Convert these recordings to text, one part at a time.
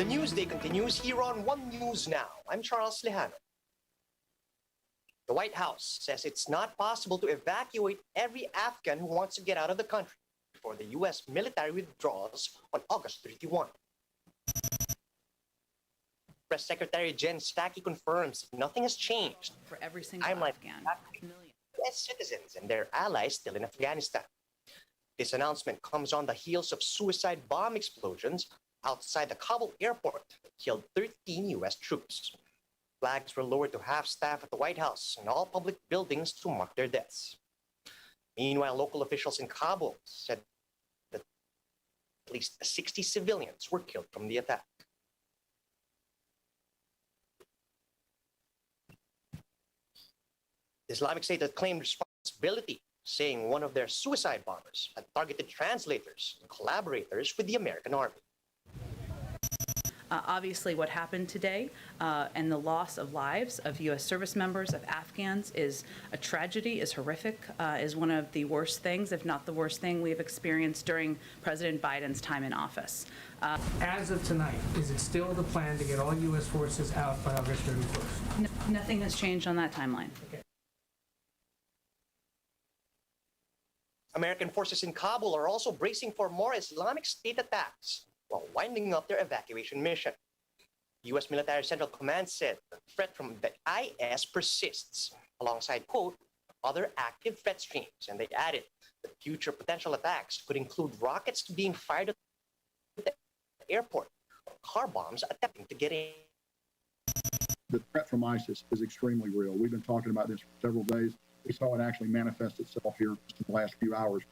Newsday continues here on One News Now. I'm Charles Lejano. The White House says it's not possible to evacuate every Afghan who wants to get out of the country before the U.S. military withdraws on August 31. Press Secretary Jen Psaki confirms nothing has changed for every single Afghan. U.S. citizens and their allies still in Afghanistan. This announcement comes on the heels of suicide bomb explosions outside the Kabul airport that killed 13 U.S. troops. Flags were lowered to half staff at the White House and all public buildings to mark their deaths. Meanwhile, local officials in Kabul said that at least 60 civilians were killed from the attack. The Islamic State has claimed responsibility, saying one of their suicide bombers had targeted translators and collaborators with the American Army. Obviously, what happened today and the loss of lives of U.S. service members, of Afghans, is a tragedy, is horrific, is one of the worst things, if not the worst thing we've experienced during President Biden's time in office. As of tonight, is it still the plan to get all U.S. forces out by August 31st? Nothing has changed on that timeline. Okay. American forces in Kabul are also bracing for more Islamic State attacks while winding up their evacuation mission. U.S. Military Central Command said the threat from the IS persists, alongside, quote, other active threat streams, and they added that future potential attacks could include rockets being fired at the airport or car bombs attempting to get in. The threat from ISIS is extremely real. We've been talking about this for several days. We saw it actually manifest itself here in the last few hours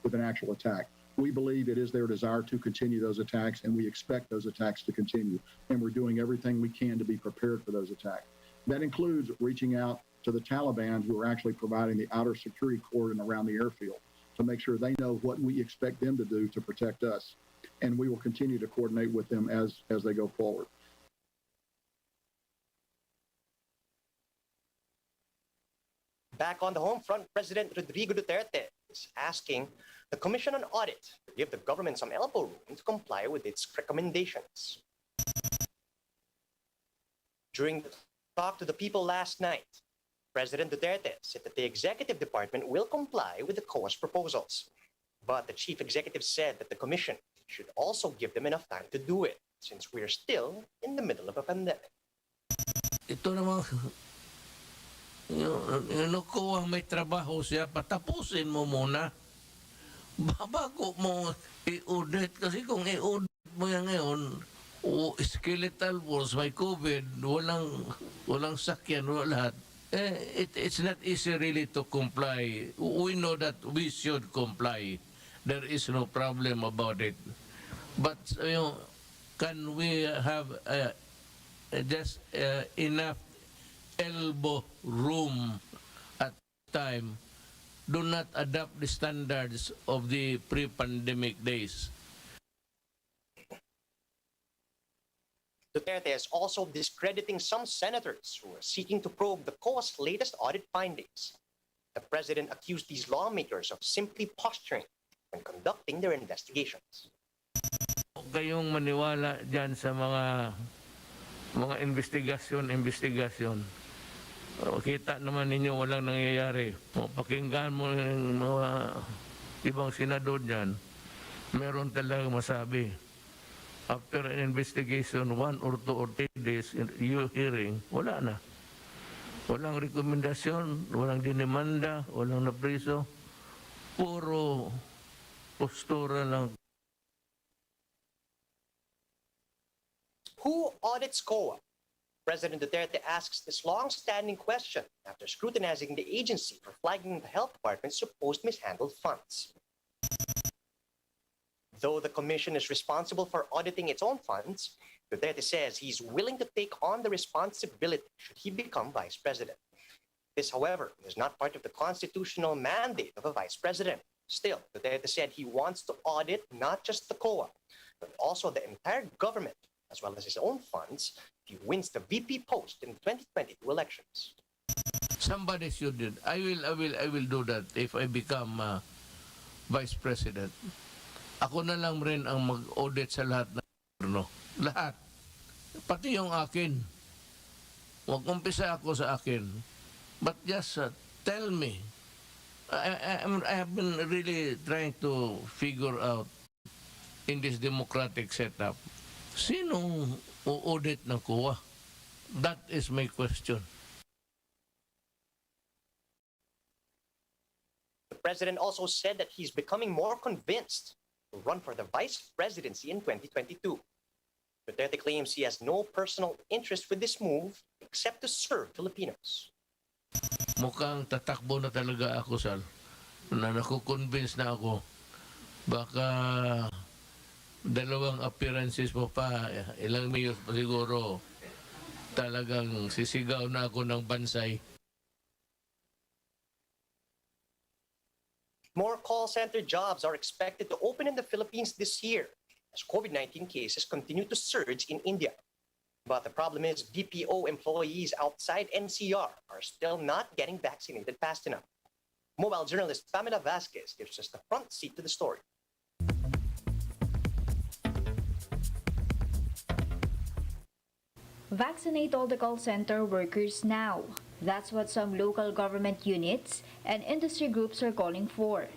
with an actual attack. We believe it is their desire to continue those attacks, and we expect those attacks to continue. And we're doing everything we can to be prepared for those attacks. That includes reaching out to the Taliban, who are actually providing the outer security cordon around the airfield, to make sure they know what we expect them to do to protect us. And we will continue to coordinate with them as they go forward. Back on the home front, President Rodrigo Duterte is asking the Commission on Audit to give the government some elbow room to comply with its recommendations. During the talk to the people last night, President Duterte said that the executive department will comply with the COA's proposals. But the chief executive said that the Commission should also give them enough time to do it, since we are still in the middle of a pandemic. Ito naman, kung may trabaho siya, patapusin mo muna. Bago mo i-audit. Kasi kung i-audit mo yan ngayon, skeletal walls, may COVID, walang sakyan, lahat. It's not easy really to comply. We know that we should comply. There is no problem about it. But can we have just enough elbow room at time? Do not adapt the standards of the pre-pandemic days. Duterte is also discrediting some senators who are seeking to probe the COA's latest audit findings. The president accused these lawmakers of simply posturing when conducting their investigations. Huwag kayong maniwala dyan sa mga investigasyon. Kita naman ninyo walang nangyayari. Pakinggan mo yung mga ibang senador dyan, meron talagang masabi. After an investigation, 1 or 2 or 3 days in hearing, wala na. Walang rekomendasyon, walang dinimanda, walang napriso. Puro postura lang. Who audits COA? President Duterte asks this long-standing question after scrutinizing the agency for flagging the health department's supposed mishandled funds. Though the commission is responsible for auditing its own funds, Duterte says he's willing to take on the responsibility should he become vice president. This, however, is not part of the constitutional mandate of a vice president. Still, Duterte said he wants to audit not just the COA, but also the entire government, as well as his own funds, if he wins the VP post in the 2022 elections. Somebody should do it. I will do that if I become vice president. Ako na lang rin ang mag-audit sa lahat ng gobyerno. Lahat. pati yung akin. Mag-umpisa ako sa akin. But just tell me. I have been really trying to figure out in this democratic setup, sinong u-audit ng COA? That is my question. The president also said that he's becoming more convinced to run for the vice presidency in 2022. Duterte claims he has no personal interest with this move except to serve Filipinos. Mukhang tatakbo na talaga ako, Sal. Na nakukonvince na ako. Baka dalawang appearances mo pa, ilang mayor pa siguro, talagang sisigaw na ako ng bansay. More call center jobs are expected to open in the Philippines this year as COVID-19 cases continue to surge in India. But the problem is BPO employees outside NCR are still not getting vaccinated fast enough. Mobile journalist Pamela Vasquez gives us the front seat to the story. Vaccinate all the call center workers now. That's what some local government units and industry groups are calling for.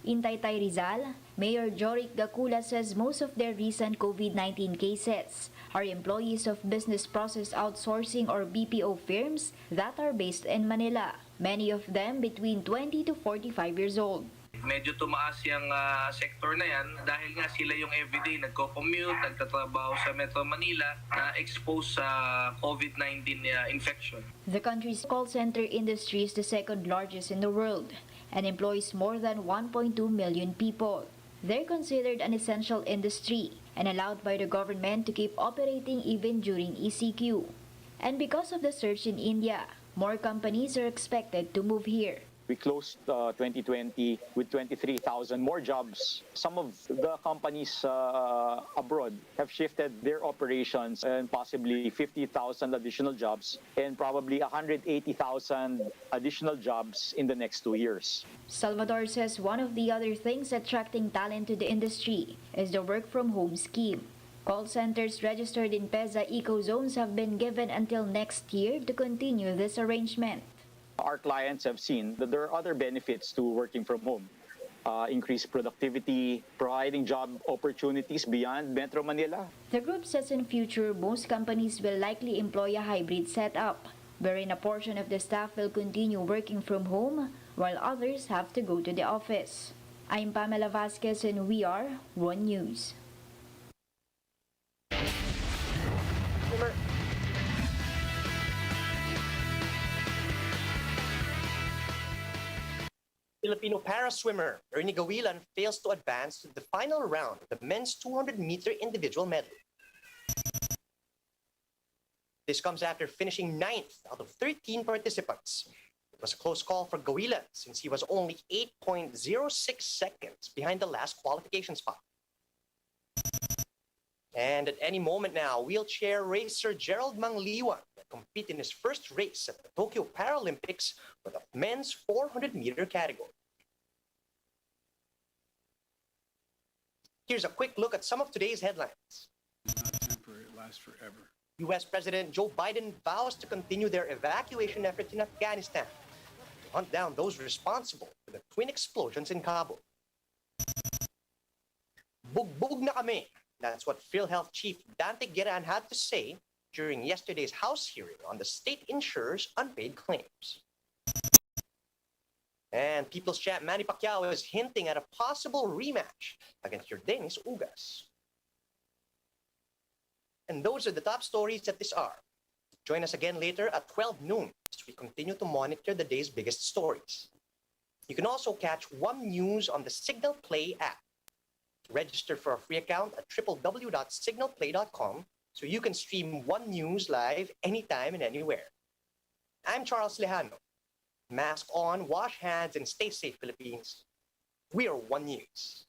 In Taytay, Rizal, Mayor Jorik Gakula says most of their recent COVID-19 cases are employees of business process outsourcing or BPO firms that are based in Manila, many of them between 20 to 45 years old. Medyo tumaas yung sector na yan dahil nga sila yung everyday nagko-commute, nagtatrabaho sa Metro Manila na exposed sa COVID-19 infection. The country's call center industry is the second largest in the world and employs more than 1.2 million people. They're considered an essential industry and allowed by the government to keep operating even during ECQ. And because of the surge in India, more companies are expected to move here. We closed 2020 with 23,000 more jobs. Some of the companies abroad have shifted their operations and possibly 50,000 additional jobs and probably 180,000 additional jobs in the next 2 years. Salvador says one of the other things attracting talent to the industry is the work-from-home scheme. Call centers registered in PEZA eco-zones have been given until next year to continue this arrangement. Our clients have seen that there are other benefits to working from home. Increased productivity, providing job opportunities beyond Metro Manila. The group says in future, most companies will likely employ a hybrid setup, wherein a portion of the staff will continue working from home, while others have to go to the office. I'm Pamela Vasquez and we are One News. Filipino para-swimmer Ernie Gawilan fails to advance to the final round of the men's 200-meter individual medley. This comes after finishing 9th out of 13 participants. It was a close call for Gawilan since he was only 8.06 seconds behind the last qualification spot. And at any moment now, wheelchair racer Gerald Mangliwan will compete in his first race at the Tokyo Paralympics for the men's 400-meter category. Here's a quick look at some of today's headlines. Not temporary, it lasts forever. U.S. President Joe Biden vows to continue their evacuation efforts in Afghanistan to hunt down those responsible for the twin explosions in Kabul. Bugbog na kami. That's what PhilHealth Chief Dante Gueran had to say during yesterday's House hearing on the state insurers' unpaid claims. And People's Champ Manny Pacquiao is hinting at a possible rematch against Yordenis Ugas. And those are the top stories at this hour. Join us again later at 12 noon as we continue to monitor the day's biggest stories. You can also catch One News on the Signal Play app. Register for a free account at www.signalplay.com so you can stream One News live anytime and anywhere. I'm Charles Lejano. Mask on, wash hands, and stay safe, Philippines. We are One News.